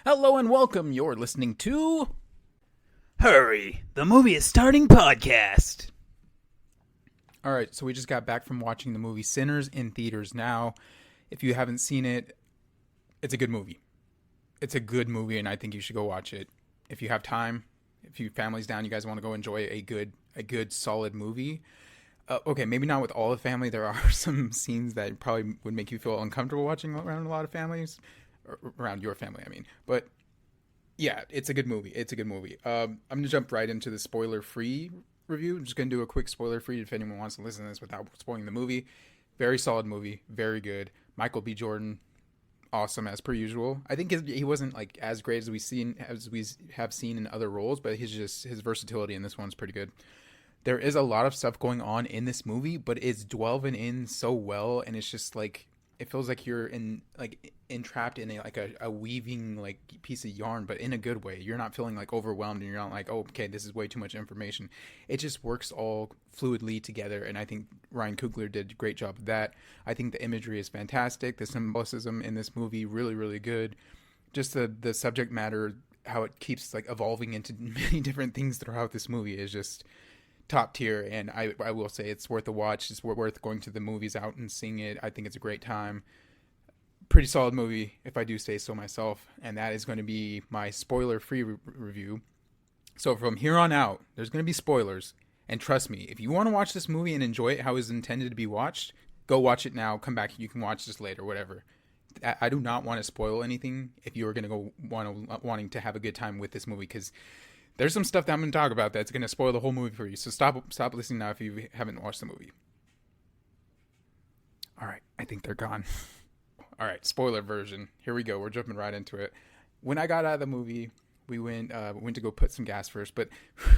Hello and welcome. You're listening to Hurry! The movie is starting podcast! All right, so we just got back from watching the movie Sinners in theaters now. If you haven't seen it, it's a good movie. It's a good movie, and I think you should go watch it. If you have time, if your family's down, you guys want to go enjoy a good, solid movie. Okay, maybe not with all the family. There are some scenes that probably would make you feel uncomfortable watching around a lot of families. Or around your family, I mean. But yeah, it's a good movie. It's a good movie. I'm going to jump right into the spoiler-free review. I'm just going to do a quick spoiler-free if anyone wants to listen to this without spoiling the movie. Very solid movie. Very good. Michael B. Jordan, awesome as per usual. I think he wasn't like as great as we have seen in other roles, but his versatility in this one's pretty good. There is a lot of stuff going on in this movie, but it's delving in so well, and it's just like it feels like you're entrapped in a weaving like piece of yarn, but in a good way. You're not feeling like overwhelmed, and you're not like, oh, okay, this is way too much information. It just works all fluidly together, and I think Ryan Coogler did a great job of that. I think the imagery is fantastic. The symbolicism in this movie really, really good. Just the subject matter, how it keeps like evolving into many different things throughout this movie is just top tier, and I will say it's worth a watch. It's worth going to the movies out and seeing it. I think it's a great time. Pretty solid movie, if I do say so myself, and that is going to be my spoiler-free review. So from here on out, there's going to be spoilers, and trust me, if you want to watch this movie and enjoy it how it's intended to be watched, go watch it now, come back, you can watch this later, whatever. I do not want to spoil anything if you are going to go wanting to have a good time with this movie, because there's some stuff that I'm going to talk about that's going to spoil the whole movie for you. So stop listening now if you haven't watched the movie. All right, I think they're gone. All right, spoiler version. Here we go. We're jumping right into it. When I got out of the movie, we went to go put some gas first, but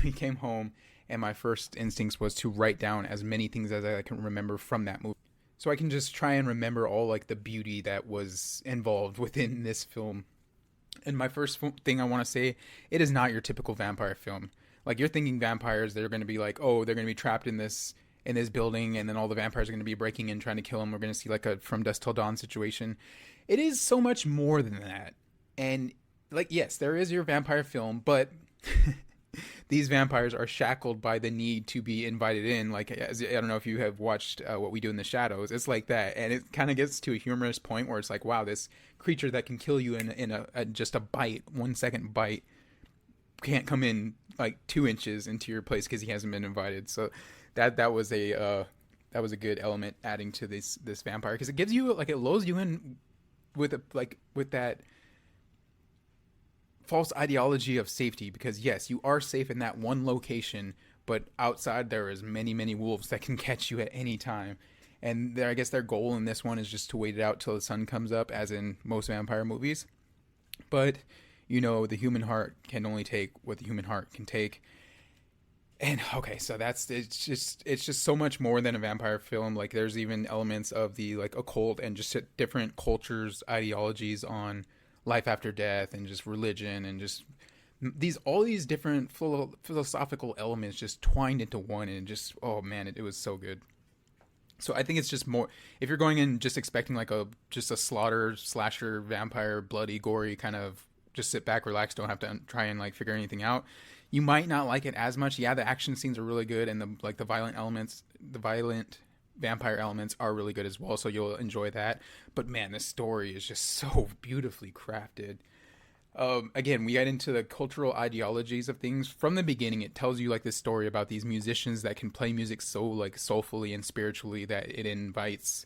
we came home, and my first instincts was to write down as many things as I can remember from that movie, so I can just try and remember all like the beauty that was involved within this film. And my first thing I want to say, it is not your typical vampire film. Like, you're thinking vampires, they're going to be like, oh, they're going to be trapped in this building, and then all the vampires are going to be breaking in, trying to kill them. We're going to see like a From Dusk Till Dawn situation. It is so much more than that. And like, yes, there is your vampire film, but these vampires are shackled by the need to be invited in. Like, I don't know if you have watched What We Do in the Shadows. It's like that, and it kind of gets to a humorous point where it's like, wow, this creature that can kill you in just a bite, 1 second bite, can't come in like 2 inches into your place because he hasn't been invited. So that was a good element adding to this vampire, because it gives you like, it lulls you in with that false ideology of safety, because yes, you are safe in that one location, but outside there is many wolves that can catch you at any time. And I guess their goal in this one is just to wait it out till the sun comes up, as in most vampire movies. But the human heart can only take what the human heart can take. And okay, so it's just so much more than a vampire film. Like, there's even elements of the like occult and just different cultures, ideologies on life after death, and just religion, and just all these different philosophical elements just twined into one, and just, oh man, it was so good. So I think it's just more, if you're going in just expecting like just a slasher, vampire, bloody, gory kind of, just sit back, relax, don't have to try and like figure anything out, you might not like it as much. Yeah, the action scenes are really good, and the violent vampire elements are really good as well, so you'll enjoy that. But man, the story is just so beautifully crafted. Again, we get into the cultural ideologies of things from the beginning. It tells you like this story about these musicians that can play music so like soulfully and spiritually that it invites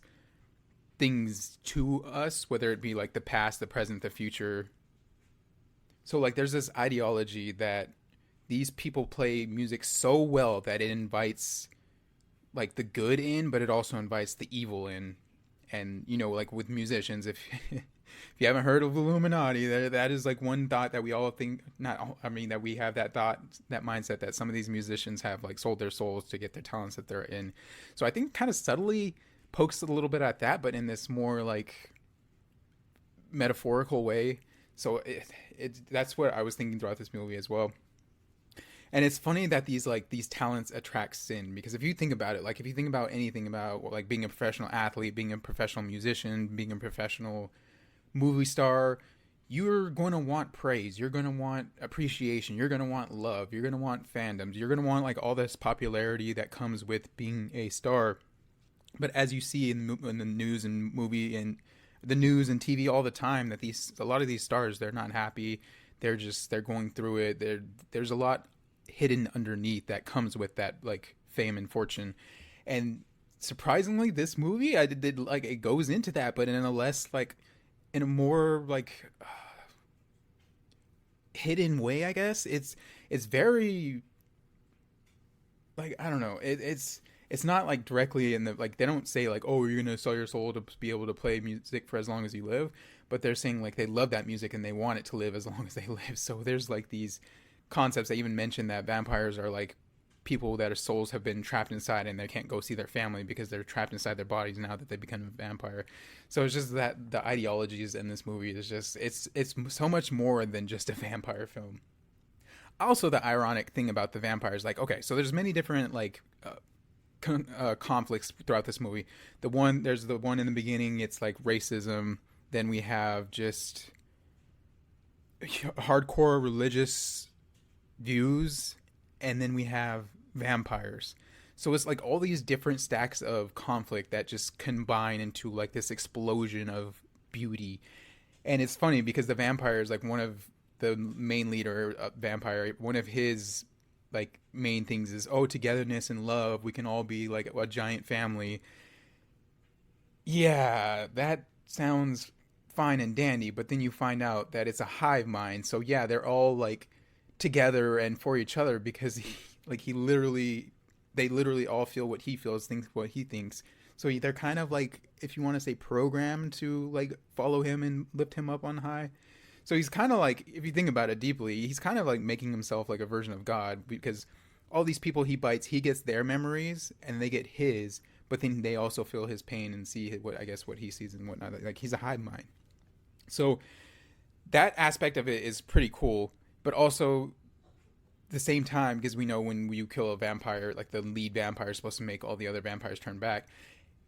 things to us, whether it be like the past, the present, the future. So like, there's this ideology that these people play music so well that it invites like the good in, but it also invites the evil in. And like with musicians, if you haven't heard of Illuminati, that is like one thought that we all think, that we have that thought, that mindset that some of these musicians have like sold their souls to get their talents that they're in. So I think kind of subtly pokes a little bit at that, but in this more like metaphorical way. So that's what I was thinking throughout this movie as well. And it's funny that these talents attract sin, because if you think about it, like if you think about anything about like being a professional athlete, being a professional musician, being a professional movie star, you're going to want praise, you're going to want appreciation, you're going to want love, you're going to want fandoms, you're going to want like all this popularity that comes with being a star. But as you see in the news and movie and the news and TV all the time, that a lot of these stars, they're not happy. They're going through it. There's a lot hidden underneath that comes with that like fame and fortune. And surprisingly, this movie I did like it goes into that, but in a less like in a more like hidden way, I guess. It's very like I don't know. It's not like directly in the like they don't say like, oh, you're gonna sell your soul to be able to play music for as long as you live, but they're saying like they love that music and they want it to live as long as they live. So there's like these concepts. They even mention that vampires are like people that are souls have been trapped inside and they can't go see their family because they're trapped inside their bodies now that they become a vampire. So it's just that the ideologies in this movie is just it's so much more than just a vampire film. Also, the ironic thing about the vampires, like okay, so there's many different like conflicts throughout this movie. There's the one in the beginning. It's like racism. Then we have just hardcore religious views, and then we have vampires. So it's like all these different stacks of conflict that just combine into like this explosion of beauty. And it's funny because the vampire is like one of the main leader vampire. One of his like main things is togetherness and love. We can all be like a giant family. Yeah, that sounds fine and dandy, but then you find out that it's a hive mind. So yeah, they're all like together and for each other because he literally they literally all feel what he feels, think what he thinks. So they're kind of like, if you want to say, programmed to like follow him and lift him up on high. So he's kind of like, if you think about it deeply, he's kind of like making himself like a version of God because all these people he bites, he gets their memories and they get his, but then they also feel his pain and see what I guess what he sees and whatnot. Like he's a hive mind. So that aspect of it is pretty cool, but also the same time, because we know when you kill a vampire, like the lead vampire is supposed to make all the other vampires turn back.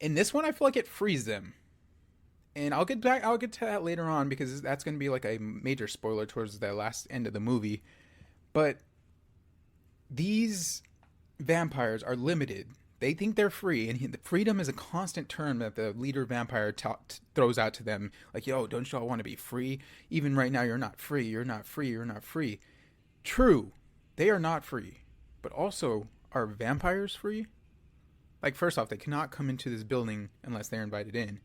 In this one, I feel like it frees them, and I'll get to that later on because that's going to be like a major spoiler towards the last end of the movie. But these vampires are limited. They think they're free, and freedom is a constant term that the leader vampire throws out to them. Like, yo, don't y'all want to be free? Even right now, you're not free. You're not free. You're not free. True, they are not free. But also, are vampires free? Like, first off, they cannot come into this building unless they're invited in.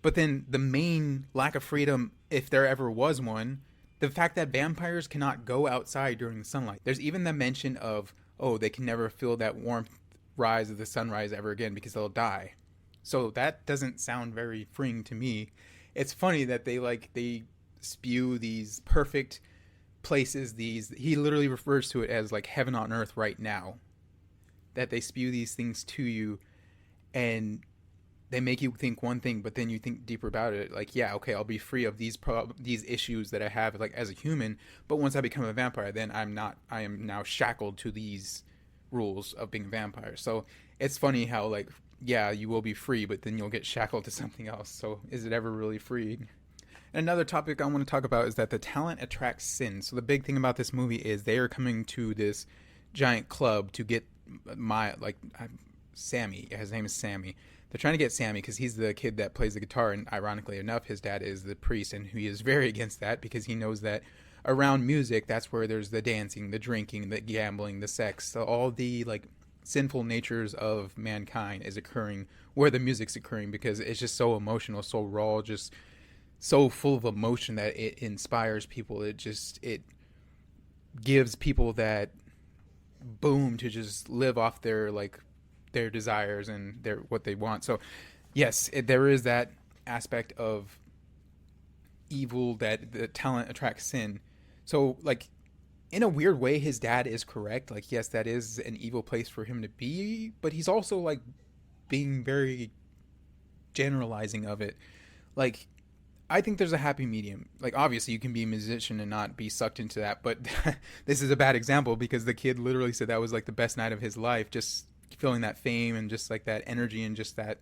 But then the main lack of freedom, if there ever was one, the fact that vampires cannot go outside during the sunlight. There's even the mention of, they can never feel that warmth rise of the sunrise ever again because they'll die. So that doesn't sound very freeing to me. It's funny that they spew these perfect places, he literally refers to it as like heaven on earth right now, that they spew these things to you and they make you think one thing, but then you think deeper about it, like, yeah, okay, I'll be free of these issues that I have like as a human, but once I become a vampire, then I am now shackled to these rules of being a vampire. So it's funny how like, yeah, you will be free, but then you'll get shackled to something else. So is it ever really free? Another topic I want to talk about is that the talent attracts sin. So the big thing about this movie is they are coming to this giant club to get Sammy. His name is Sammy. They're trying to get Sammy because he's the kid that plays the guitar, and ironically enough, his dad is the priest, and he is very against that because he knows that around music, that's where there's the dancing, the drinking, the gambling, the sex, so all the like sinful natures of mankind is occurring where the music's occurring because it's just so emotional, so raw, just so full of emotion that it inspires people. It gives people that boom to just live off their desires and what they want. So yes, there is that aspect of evil, that the talent attracts sin. So like in a weird way, his dad is correct. Like, yes, that is an evil place for him to be, but he's also like being very generalizing of it. Like, I think there's a happy medium. Like, obviously, you can be a musician and not be sucked into that, but this is a bad example because the kid literally said that was like the best night of his life, just feeling that fame and just like that energy and just that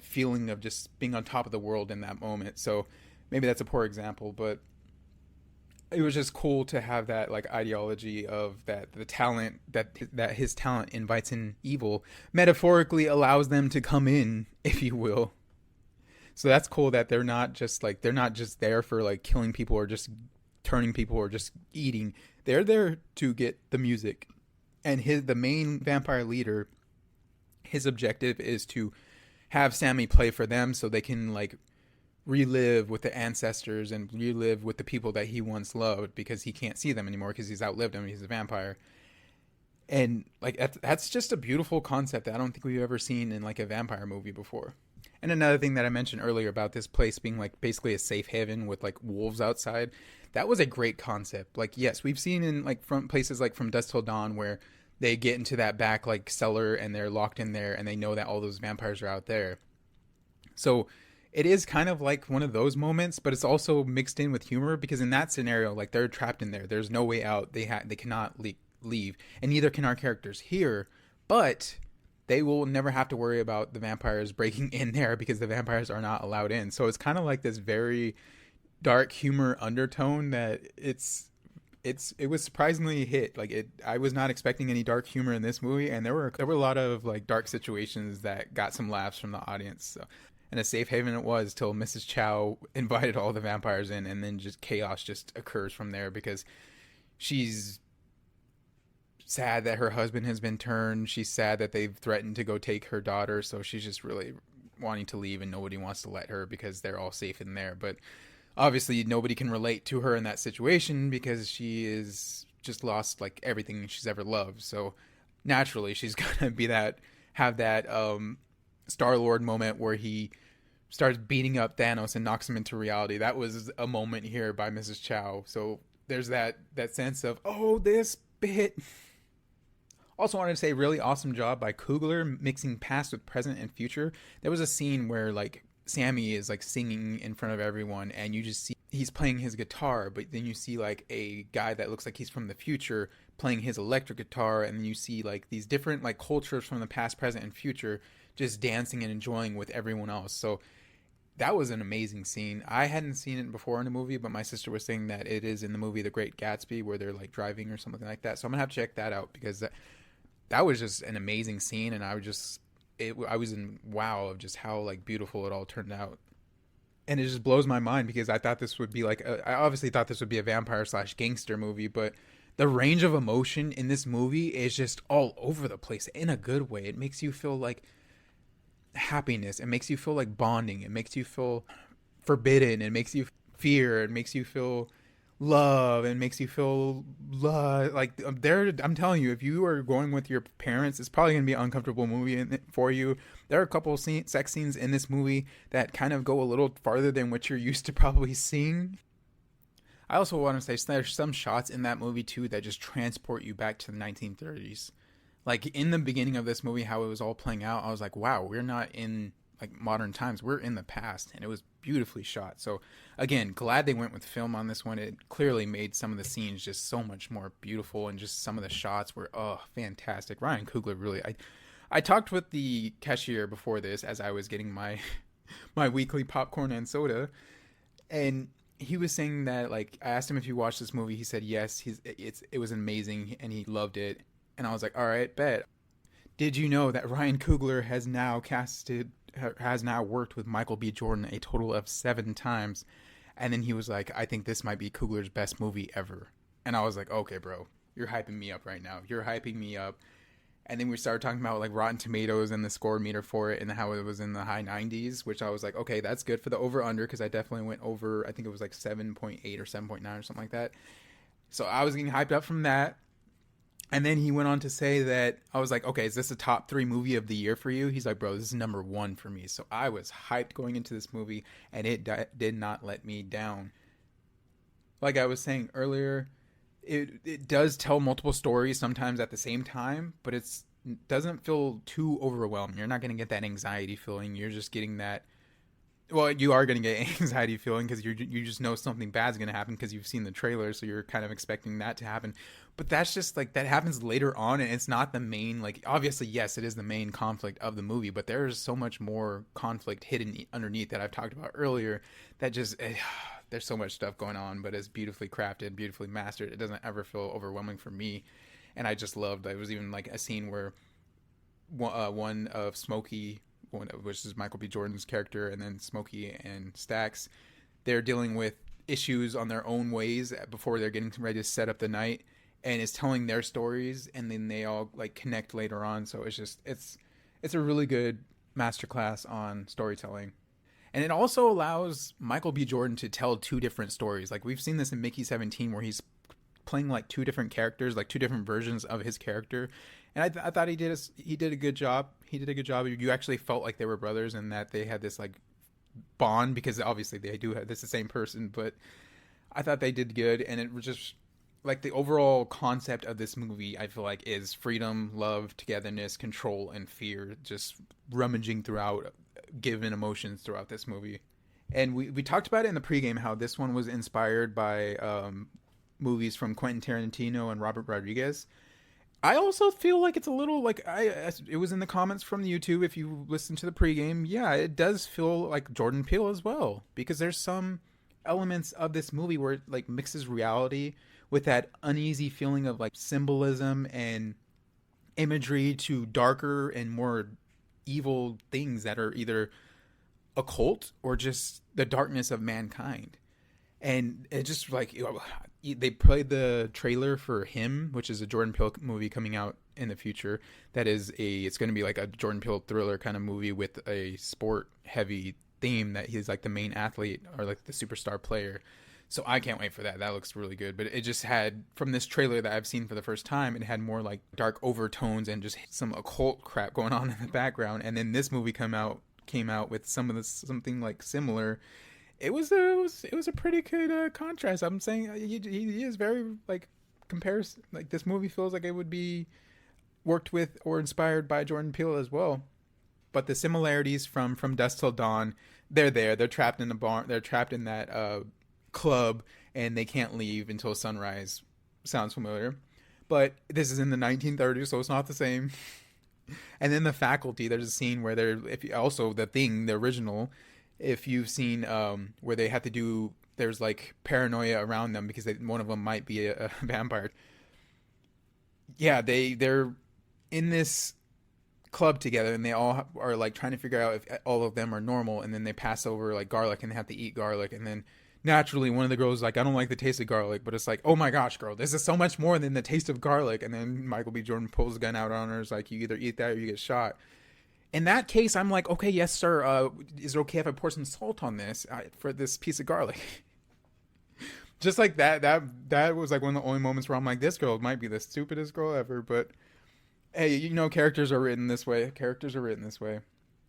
feeling of just being on top of the world in that moment. So maybe that's a poor example, but it was just cool to have that like ideology of that the talent that his talent invites in evil metaphorically allows them to come in, if you will. So that's cool that they're not just there for like killing people or just turning people or just eating. They're there to get the music. And the main vampire leader, his objective is to have Sammy play for them so they can like relive with the ancestors and relive with the people that he once loved because he can't see them anymore because he's outlived them. He's a vampire. And like that's just a beautiful concept that I don't think we've ever seen in like a vampire movie before. And another thing that I mentioned earlier about this place being like basically a safe haven with like wolves outside, that was a great concept. Like yes, we've seen in like from places like From Dusk Till Dawn where they get into that back like cellar and they're locked in there and they know that all those vampires are out there. So it is kind of like one of those moments, but it's also mixed in with humor because in that scenario, like they're trapped in there. There's no way out. They cannot leave, and neither can our characters here. But they will never have to worry about the vampires breaking in there because the vampires are not allowed in. So it's kind of like this very dark humor undertone that it was surprisingly hit. Like I was not expecting any dark humor in this movie, and there were a lot of like dark situations that got some laughs from the audience. So, and a safe haven it was till Mrs. Chow invited all the vampires in, and then just chaos just occurs from there because she's sad that her husband has been turned. She's sad that they've threatened to go take her daughter, so she's just really wanting to leave, and nobody wants to let her because they're all safe in there. But obviously, nobody can relate to her in that situation because she is just lost like everything she's ever loved. So naturally, she's gonna have that Star-Lord moment where he starts beating up Thanos and knocks him into reality. That was a moment here by Mrs. Chow. So there's that sense of, oh, this bit. Also wanted to say really awesome job by Coogler mixing past with present and future. There was a scene where like Sammy is like singing in front of everyone and you just see he's playing his guitar, but then you see like a guy that looks like he's from the future playing his electric guitar, and then you see like these different like cultures from the past, present, and future just dancing and enjoying with everyone else. So that was an amazing scene. I hadn't seen it before in a movie, but my sister was saying that it is in the movie The Great Gatsby where they're like driving or something like that. So I'm gonna have to check that out because that was just an amazing scene, and I was in wow of just how like beautiful it all turned out. And it just blows my mind because I thought this would be like I obviously thought this would be a vampire / gangster movie, but the range of emotion in this movie is just all over the place in a good way. It makes you feel like happiness. It makes you feel like bonding. It makes you feel forbidden. It makes you fear. It makes you feel love. It makes you feel love. Like I'm telling you, if you are going with your parents, it's probably gonna be an uncomfortable movie for you. There are a couple of sex scenes in this movie that kind of go a little farther than what you're used to probably seeing. I also want to say there's some shots in that movie too that just transport you back to the 1930s. Like in the beginning of this movie, how it was all playing out, I was like, wow, we're not in like modern times, we're in the past, and it was beautifully shot. So again, glad they went with film on this one. It clearly made some of the scenes just so much more beautiful, and just some of the shots were fantastic. Ryan Coogler really. I talked with the cashier before this as I was getting my my weekly popcorn and soda, and he was saying that like I asked him if he watched this movie. He said yes. It was amazing and he loved it. And I was like, all right, bet. Did you know that Ryan Coogler has now worked with Michael B. Jordan a total of 7 times? And then he was like, I think this might be Coogler's best movie ever. And I was like, okay, bro, you're hyping me up right now. You're hyping me up. And then we started talking about like Rotten Tomatoes and the score meter for it and how it was in the high 90s, which I was like, okay, that's good for the over-under because I definitely went over, I think it was like 7.8 or 7.9 or something like that. So I was getting hyped up from that. And then he went on to say that, I was like, okay, is this a top 3 movie of the year for you? He's like, bro, this is number 1 for me. So I was hyped going into this movie, and it did not let me down. Like I was saying earlier, it does tell multiple stories sometimes at the same time, but it doesn't feel too overwhelming. You're not going to get that anxiety feeling. You're just getting that Well, you are going to get anxiety feeling because you just know something bad's going to happen because you've seen the trailer, so you're kind of expecting that to happen. But that's just like that happens later on, and it's not the main. Like, obviously, yes, it is the main conflict of the movie, but there's so much more conflict hidden underneath that I've talked about earlier. That just there's so much stuff going on, but it's beautifully crafted, beautifully mastered. It doesn't ever feel overwhelming for me, and I just loved. It was even like a scene where one of Smokey, which is Michael B. Jordan's character, and then Smokey and Stax, they're dealing with issues on their own ways before they're getting ready to set up the night, and is telling their stories, and then they all like connect later on. So it's a really good masterclass on storytelling. And it also allows Michael B. Jordan to tell two different stories. Like we've seen this in Mickey 17 where he's playing like two different characters, like two different versions of his character. And I thought he did a good job. He did a good job. You actually felt like they were brothers and that they had this like bond because obviously they do have this the same person. But I thought they did good, and it was just like the overall concept of this movie. I feel like is freedom, love, togetherness, control, and fear, just rummaging throughout, given emotions throughout this movie. And we talked about it in the pregame how this one was inspired by movies from Quentin Tarantino and Robert Rodriguez. I also feel like it's a little like it was in the comments from the YouTube. If you listen to the pregame, yeah, it does feel like Jordan Peele as well, because there's some elements of this movie where it like mixes reality with that uneasy feeling of like symbolism and imagery to darker and more evil things that are either occult or just the darkness of mankind. And it just like they played the trailer for Him, which is a Jordan Peele movie coming out in the future. It's going to be like a Jordan Peele thriller kind of movie with a sport heavy theme that he's like the main athlete or like the superstar player. So I can't wait for that. That looks really good. But it just had, from this trailer that I've seen for the first time, it had more like dark overtones and just some occult crap going on in the background. And then this movie came out with something like similar. It was a pretty good contrast. I'm saying he is very like compares like this movie feels like it would be worked with or inspired by Jordan Peele as well. But the similarities from Dusk Till Dawn, they're there. They're trapped in a barn. They're trapped in that club, and they can't leave until sunrise. Sounds familiar, but this is in the 1930s, so it's not the same. And then The Faculty, there's a scene where also The Thing, the original. If you've seen where they have to do, there's like paranoia around them because one of them might be a vampire. Yeah, they're in this club together, and they all are like trying to figure out if all of them are normal, and then they pass over like garlic and they have to eat garlic, and then naturally one of the girls is like, I don't like the taste of garlic, but it's like, oh my gosh, girl, this is so much more than the taste of garlic. And then Michael B. Jordan pulls a gun out on her, is like, you either eat that or you get shot. In that case, I'm like, okay, yes, sir. Is it okay if I pour some salt on this for this piece of garlic? Just like that. That was like one of the only moments where I'm like, this girl might be the stupidest girl ever. But hey, characters are written this way. Characters are written this way.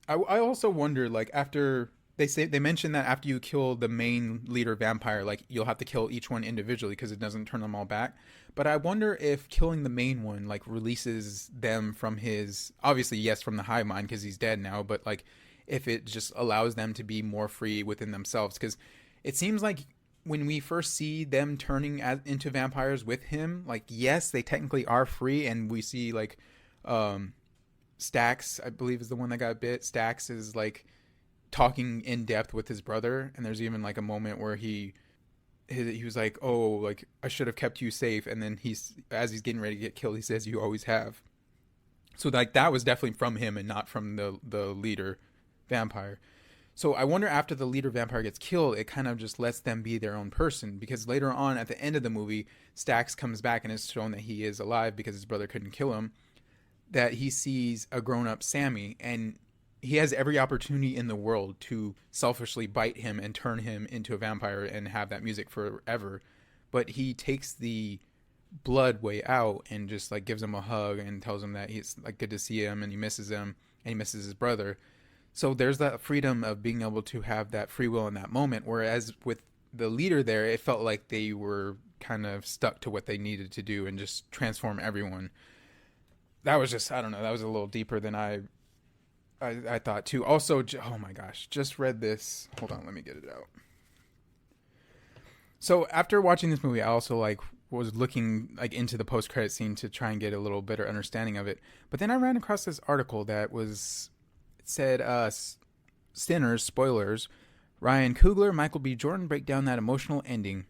I also wonder, like, after they mentioned that after you kill the main leader vampire, like you'll have to kill each one individually because it doesn't turn them all back. But I wonder if killing the main one like releases them from his, obviously yes, from the hive mind because he's dead now, but like if it just allows them to be more free within themselves, because it seems like when we first see them turning into vampires with him, like yes, they technically are free, and we see like Stax, I believe, is the one that got bit. Stax is like talking in depth with his brother, and there's even like a moment where he was like, oh, like I should have kept you safe, and then as he's getting ready to get killed, he says, you always have. So like that was definitely from him and not from the leader vampire. So I wonder, after the leader vampire gets killed, it kind of just lets them be their own person, because later on at the end of the movie, Stax comes back and is shown that he is alive because his brother couldn't kill him, that he sees a grown-up Sammy, and he has every opportunity in the world to selfishly bite him and turn him into a vampire and have that music forever. But he takes the blood way out and just like gives him a hug and tells him that he's like good to see him and he misses him and he misses his brother. So there's that freedom of being able to have that free will in that moment. Whereas with the leader there, it felt like they were kind of stuck to what they needed to do and just transform everyone. That was just, I don't know, that was a little deeper than I I thought too. Also, oh my gosh, just read this. Hold on, let me get it out. So after watching this movie, I also like was looking like into the post credit scene to try and get a little better understanding of it. But then I ran across this article that was it said Sinners spoilers. Ryan Coogler, Michael B. Jordan break down that emotional ending.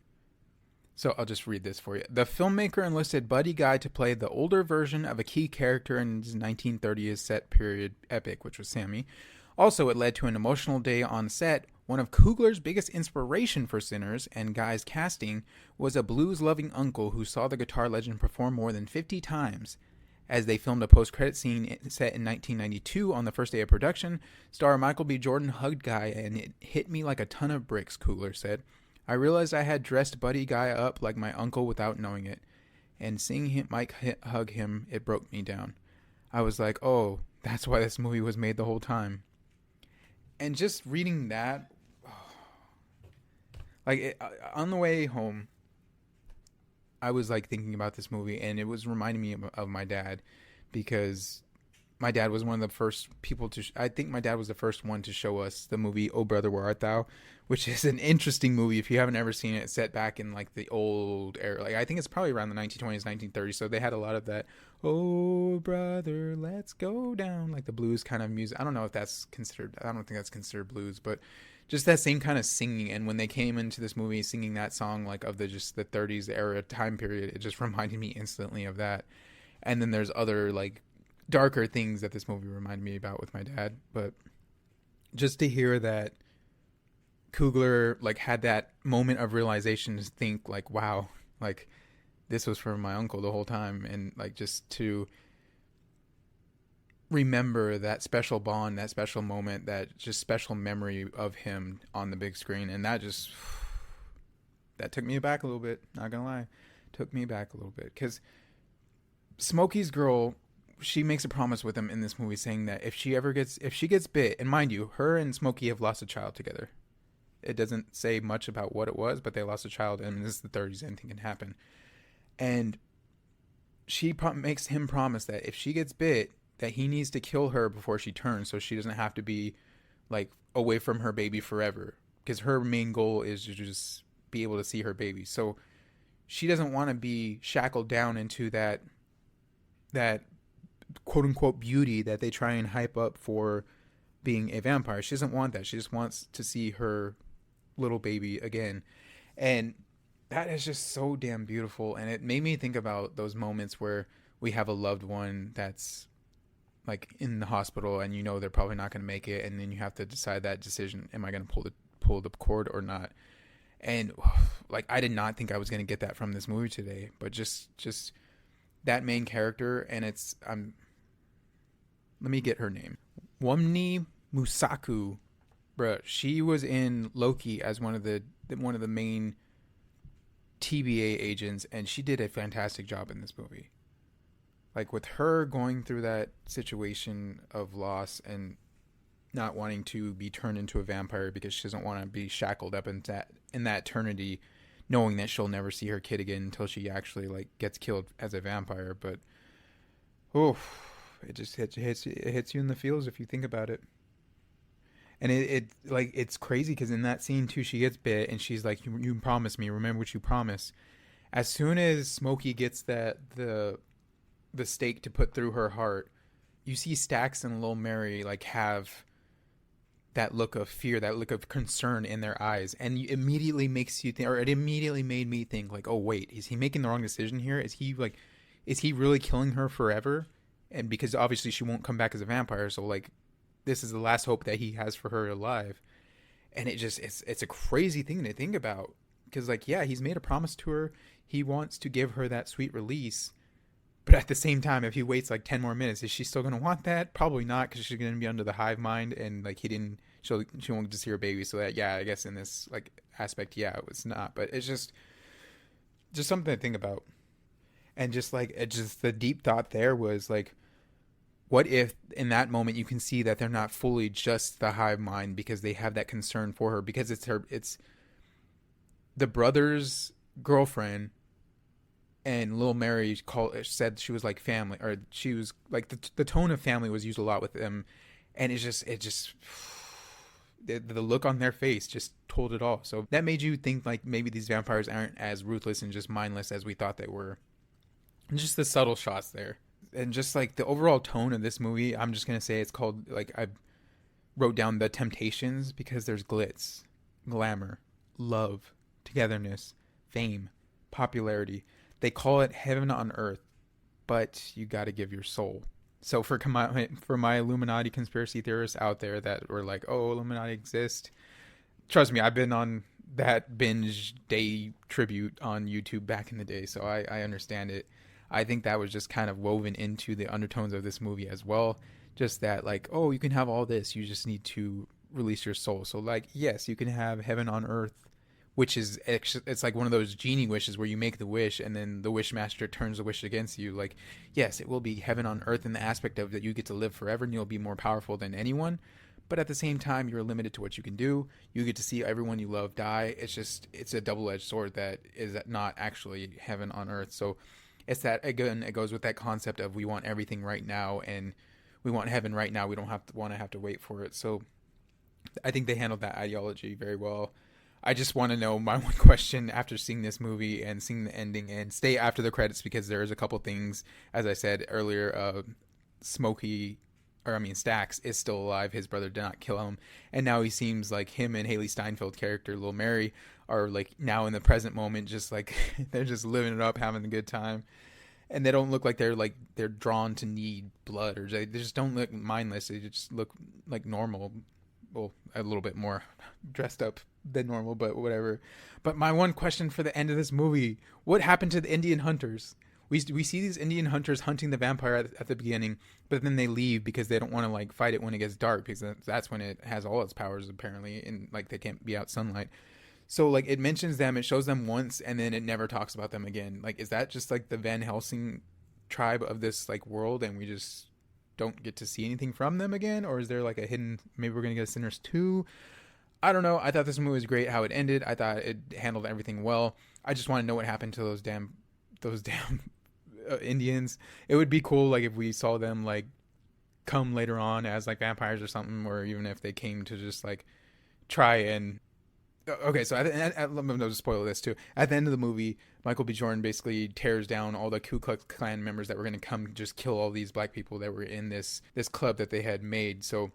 So I'll just read this for you. The filmmaker enlisted Buddy Guy to play the older version of a key character in his 1930s set period epic, which was Sammy. Also, it led to an emotional day on set. One of Coogler's biggest inspiration for Sinners and Guy's casting was a blues-loving uncle who saw the guitar legend perform more than 50 times. As they filmed a post-credit scene set in 1992 on the first day of production, star Michael B. Jordan hugged Guy, and it hit me like a ton of bricks, Coogler said. I realized I had dressed Buddy Guy up like my uncle without knowing it, and seeing Mike hug him, it broke me down. I was like, oh, that's why this movie was made the whole time. And just reading that, on the way home, I was like thinking about this movie, and it was reminding me of my dad, because my dad was one of the first people to I think my dad was the first one to show us the movie Oh Brother Where Art Thou, which is an interesting movie if you haven't ever seen it. It's set back in like the old era, like I think it's probably around the 1920s 1930s, so they had a lot of that oh brother let's go down, like the blues kind of music. I don't know if that's considered, I don't think that's considered blues, but just that same kind of singing. And when they came into this movie singing that song, like of the just the 30s era time period, it just reminded me instantly of that. And then there's other like darker things that this movie reminded me about with my dad. But just to hear that Coogler like had that moment of realization to think like, wow, like this was for my uncle the whole time. And like just to remember that special bond, that special moment, that just special memory of him on the big screen. And that just, that took me back a little bit, not gonna lie. Took me back a little bit. Because Smokey's girl, she makes a promise with him in this movie saying that if she gets bit, and mind you, her and Smokey have lost a child together. It doesn't say much about what it was, but they lost a child, and this is the 30s, anything can happen. And she makes him promise that if she gets bit, that he needs to kill her before she turns, so she doesn't have to be like away from her baby forever, because her main goal is to just be able to see her baby. So she doesn't want to be shackled down into that quote unquote beauty that they try and hype up for being a vampire. She doesn't want that. She just wants to see her little baby again. And that is just so damn beautiful. And it made me think about those moments where we have a loved one that's like in the hospital, and you know they're probably not going to make it, and then you have to decide that decision: am I going to pull the cord or not? And like I did not think I was going to get that from this movie today, but just that main character, and it's let me get her name, Wunmi Musaku, bruh. She was in Loki as one of the main TBA agents, and she did a fantastic job in this movie. Like with her going through that situation of loss and not wanting to be turned into a vampire because she doesn't want to be shackled up in that eternity, knowing that she'll never see her kid again until she actually like gets killed as a vampire. But it just hits you in the feels if you think about it. And it like it's crazy because in that scene too, she gets bit and she's like, you promised me, remember what you promised. As soon as Smokey gets the stake to put through her heart, you see Stax and Lil Mary like have that look of fear, that look of concern in their eyes, and it immediately makes you think, or it immediately made me think like, oh wait, is he making the wrong decision here? Is he really killing her forever? And because obviously she won't come back as a vampire, so like this is the last hope that he has for her alive. And it's a crazy thing to think about, because like, yeah, he's made a promise to her, he wants to give her that sweet release. But at the same time, if he waits like 10 more minutes, is she still going to want that? Probably not, because she's going to be under the hive mind, and like she won't get to see her baby. So that, yeah, I guess in this like aspect, yeah, it was not. But it's just something to think about. And just the deep thought there was like, what if in that moment you can see that they're not fully just the hive mind, because they have that concern for her, because it's the brother's girlfriend. And Lil Mary said she was like family, or she was like the tone of family was used a lot with them. And the look on their face just told it all. So that made you think like maybe these vampires aren't as ruthless and just mindless as we thought they were. And just the subtle shots there. And just like the overall tone of this movie, I'm just going to say it's called, like, I wrote down The Temptations because there's glitz, glamour, love, togetherness, fame, popularity. They call it heaven on earth, but you got to give your soul. So for my Illuminati conspiracy theorists out there that were like, "Oh, Illuminati exist," trust me, I've been on that binge day tribute on YouTube back in the day, so I understand it. I think that was just kind of woven into the undertones of this movie as well. Just that, like, oh, you can have all this, you just need to release your soul. So, like, yes, you can have heaven on earth, which is, it's like one of those genie wishes where you make the wish and then the wish master turns the wish against you. Like, yes, it will be heaven on earth in the aspect of that you get to live forever and you'll be more powerful than anyone. But at the same time, you're limited to what you can do. You get to see everyone you love die. It's a double-edged sword that is not actually heaven on earth. So it's that, again, it goes with that concept of we want everything right now and we want heaven right now. We don't have to wait for it. So I think they handled that ideology very well. I just want to know, my one question after seeing this movie and seeing the ending, and stay after the credits because there's a couple things, as I said earlier, Stax is still alive. His brother did not kill him. And now he seems like him and Haley Steinfeld character, Lil Mary, are like now in the present moment, just like they're just living it up, having a good time. And they don't look like they're drawn to need blood, or they just don't look mindless. They just look like normal. Well, a little bit more dressed up than normal, but whatever. But my one question for the end of this movie: what happened to the Indian hunters? We see these Indian hunters hunting the vampire at the beginning, but then they leave because they don't want to like fight it when it gets dark, because that's when it has all its powers apparently, and like they can't be out sunlight. So like it mentions them, it shows them once, and then it never talks about them again. Like, is that just like the Van Helsing tribe of this like world, and we just don't get to see anything from them again? Or is there like a hidden, maybe we're gonna get a Sinners 2? I don't know. I thought this movie was great how it ended. I thought it handled everything well. I just want to know what happened to those damn Indians. It would be cool like if we saw them like come later on as like vampires or something, or even if they came to just like try and okay, so let me just spoil this too. At the end of the movie, Michael B. Jordan basically tears down all the Ku Klux Klan members that were going to come just kill all these black people that were in this club that they had made. So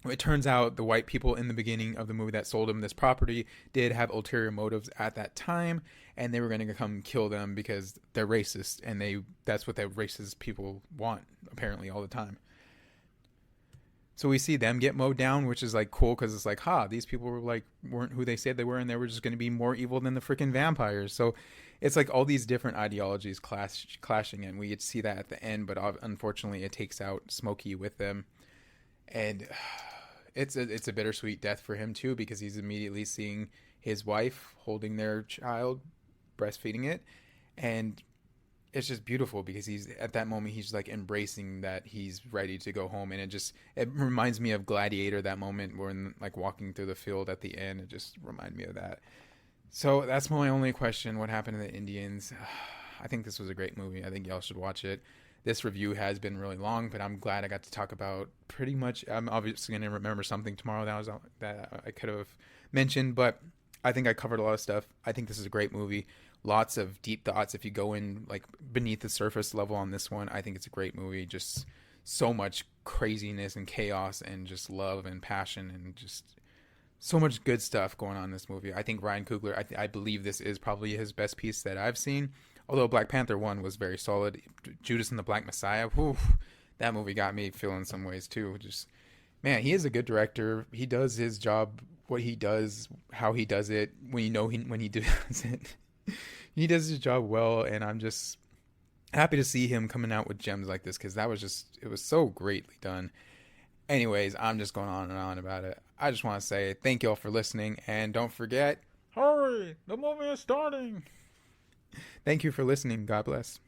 it turns out the white people in the beginning of the movie that sold him this property did have ulterior motives at that time, and they were going to come kill them because they're racist, and that's what the racist people want apparently all the time. So we see them get mowed down, which is like cool because it's like, these people weren't who they said they were, and they were just going to be more evil than the freaking vampires. So it's like all these different ideologies clashing, and we get to see that at the end. But unfortunately, it takes out Smokey with them, and it's a bittersweet death for him too, because he's immediately seeing his wife holding their child, breastfeeding it, and it's just beautiful because he's at that moment he's like embracing that he's ready to go home. And it reminds me of Gladiator, that moment when like walking through the field at the end. It just reminded me of that. So that's my only question: what happened to the Indians? I think this was a great movie. I think y'all should watch it. This review has been really long, but I'm glad I got to talk about pretty much. I'm obviously going to remember something tomorrow that I could have mentioned, but I think I covered a lot of stuff. I think this is a great movie. Lots of deep thoughts. If you go in like beneath the surface level on this one, I think it's a great movie. Just so much craziness and chaos and just love and passion and just so much good stuff going on in this movie. I think Ryan Coogler, I believe this is probably his best piece that I've seen. Although Black Panther 1 was very solid. Judas and the Black Messiah, whew, that movie got me feeling some ways too. Just, man, he is a good director. He does his job, what he does, how he does it, when he does it. He does his job well, and I'm just happy to see him coming out with gems like this, because it was so greatly done. Anyways, I'm just going on and on about it. I just want to say thank you all for listening, and don't forget, hurry, the movie is starting. Thank you for listening. God bless.